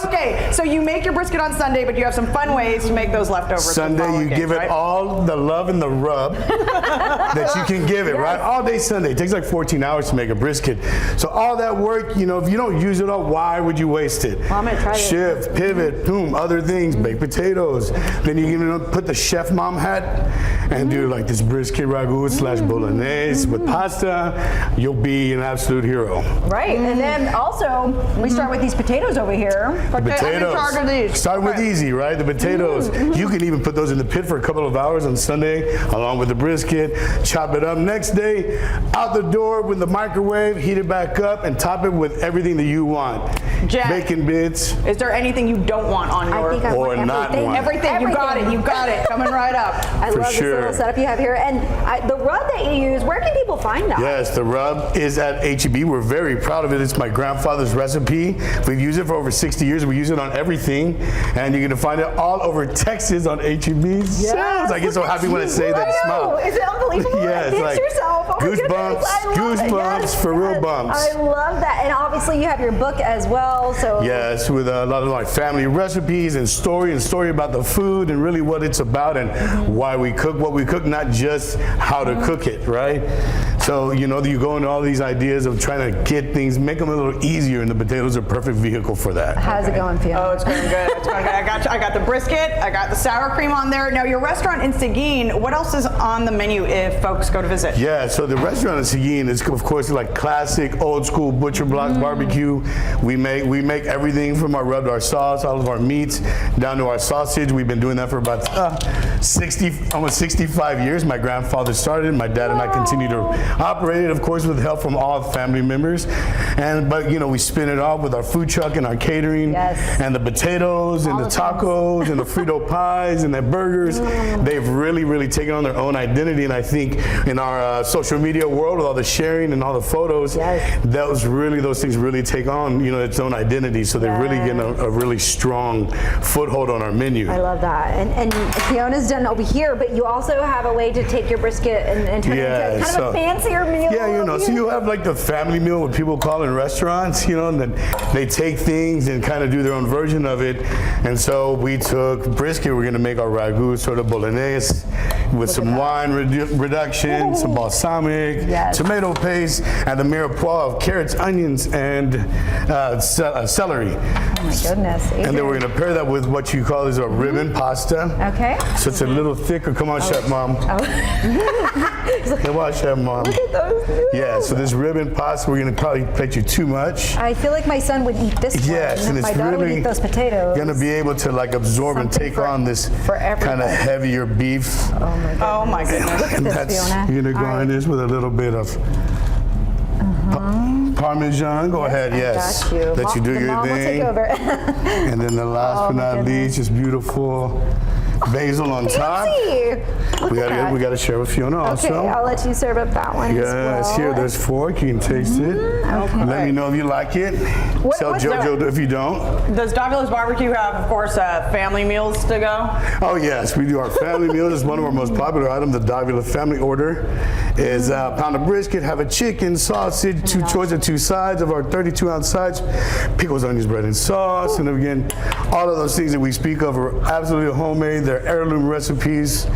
J: Okay, so you make your brisket on Sunday, but you have some fun ways to make those leftovers.
N: Sunday, you give it all the love and the rub that you can give it, right? All day Sunday. It takes like 14 hours to make a brisket. So all that work, you know, if you don't use it all, why would you waste it?
J: Well, I'm gonna try
N: Shift, pivot, boom, other things, baked potatoes. Then you can put the chef mom hat and do like this brisket ragu / bolognese with pasta. You'll be an absolute hero.
D: Right, and then also we start with these potatoes over here.
N: Potatoes.
D: I'm in charge of these.
N: Start with easy, right? The potatoes. You can even put those in the pit for a couple of hours on Sunday, along with the brisket. Chop it up. Next day, out the door with the microwave, heat it back up, and top it with everything that you want.
J: Jack,
N: bacon bits.
J: Is there anything you don't want on your?
N: Or not want.
J: Everything. You got it. You got it. Coming right up.
D: I love this little setup you have here, and the rub that you use. Where can people find that?
N: Yes, the rub is at HEB. We're very proud of it. It's my grandfather's recipe. We've used it for over 60 years. We use it on everything, and you're gonna find it all over Texas on HEB. Yes, I get so happy when I say that. Smell.
D: Is it unbelievable?
N: Yes,
D: like yourself. Oh
N: goosebumps, for real bumps.
D: I love that, and obviously you have your book as well. well. So
N: yes, with a lot of like family recipes and story about the food and really what it's about and why we cook what we cook, not just how to cook it, right? So, you know, you go into all these ideas of trying to get things, make them a little easier, and the potatoes are a perfect vehicle for that.
D: How's it going, Fiona?
J: Oh, it's going good. It's going good. I got the brisket. I got the sour cream on there. Now, your restaurant in Seguin, what else is on the menu if folks go to visit?
N: Yeah, so the restaurant in Seguin is, of course, like classic, old school butcher block barbecue. We make everything from our sauce, all of our meats, down to our sausage. We've been doing that for about almost 65 years. My grandfather started. My dad and I continue to operate it, of course, with help from all family members. But you know, we spin it off with our food truck and our catering, and the potatoes and the tacos and the Frito pies and the burgers. They've really taken on their own identity, and I think in our social media world, with all the sharing and all the photos, those things really take on, you know, its own identity. So they're really getting a really strong foothold on our menu.
D: I love that. And Fiona's done over here, but you also have a way to take your brisket and turn it into kind of a fancier meal.
N: Yeah, you know, so you have like the family meal, what people call in restaurants, you know, and then they take things and kind of do their own version of it. And so we took brisket. We're going to make our ragu sort of bolognese with some wine reduction, some balsamic, tomato paste, and the mirepoix of carrots, onions, and celery.
D: Oh my goodness. Adrian.
N: And then we're going to pair that with what you call is a ribbon pasta.
D: Okay.
N: So it's a little thicker. Come on, Chef Mom. Come on, Chef Mom.
D: Look at those noodles.
N: Yeah, so this ribbon pasta, we're going to probably plate you too much.
D: I feel like my son would eat this one.
N: Yes, and
D: my
N: it's
D: daughter would
N: really
D: eat those potatoes.
N: going to be able to like absorb and take on this kind of heavier beef.
J: Oh my goodness.
D: Look at this, Fiona.
N: You're going to garnish with a little bit of Parmesan. Go ahead, yes.
D: Got you.
N: Let you do your
D: Mom
N: thing.
D: will take over.
N: And then the last but not least, just beautiful basil on top. We got to share with Fiona also.
D: Okay, I'll let you serve up that one as well.
N: Yes, here, there's fork. You can taste it.
D: Okay.
N: Let me know if you like it. Tell JoJo if you don't.
J: Does Davula's Barbecue have, of course, family meals to go?
N: Oh, yes. We do our family meals. It's one of our most popular items. The Davila family order is a pound of brisket, have a chicken, sausage, two choice of two sides of our 32-ounce sides, pickles, onions, bread, and sauce. And again, all of those things that we speak of are absolutely homemade. They're heirloom recipes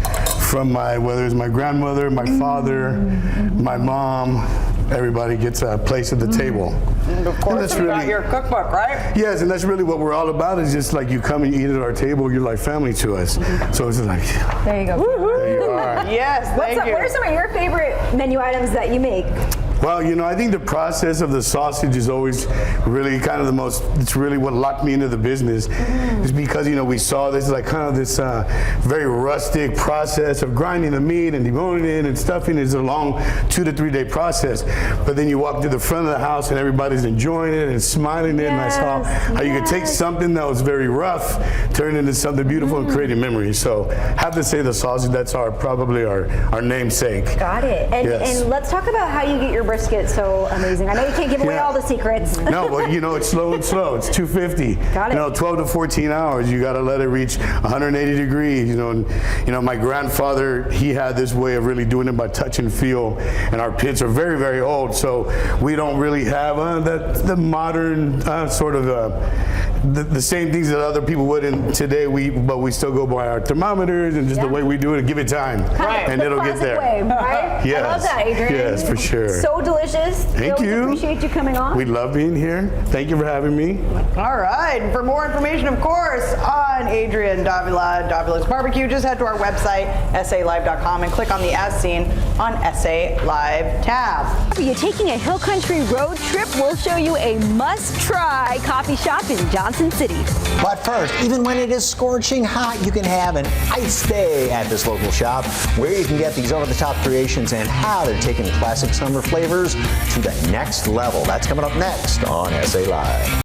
N: from whether it's my grandmother, my father, my mom. Everybody gets a place at the table.
J: And of course, you got your cookbook, right?
N: Yes, and that's really what we're all about. Is just like you come and eat at our table, you're like family to us. So it's like,
D: there you go.
N: There you are.
J: Yes, thank you.
D: What are some of your favorite menu items that you make?
N: Well, you know, I think the process of the sausage is always really kind of it's really what locked me into the business. Is because, you know, we saw this like kind of this very rustic process of grinding the meat and deboning it and stuffing it. It's a long 2 to 3 day process. But then you walk to the front of the house and everybody's enjoying it and smiling it. And I saw how you could take something that was very rough, turn it into something beautiful and create a memory. So I have to say the sausage, that's probably our namesake.
D: Got it. And let's talk about how you get your brisket so amazing. I know you can't give away all the secrets.
N: No, but you know, it's slow and slow. It's 250.
D: Got it.
N: You know, 12 to 14 hours. You got to let it reach 180 degrees. You know, and, my grandfather, he had this way of really doing it by touch and feel. And our pits are very, very old, so we don't really have the modern sort of the same things that other people would. And today but we still go by our thermometers and just the way we do it and give it time, and it'll get there.
D: Way, right?
N: Yes.
D: I love that, Adrian.
N: Yes, for sure.
D: So delicious.
N: Thank you.
D: Appreciate you coming on.
N: We love being here. Thank you for having me.
J: All right. And for more information, of course, on Adrian Davila's Barbecue, just head to our website, salive.com, and click on the As Seen on SA Live tab.
D: Are you taking a hill country road trip? We'll show you a must-try coffee shop in Johnson City.
K: But first, even when it is scorching hot, you can have an ice day at this local shop where you can get these over-the-top creations and how they're taking classic summer flavors to the next level. That's coming up next on SA Live.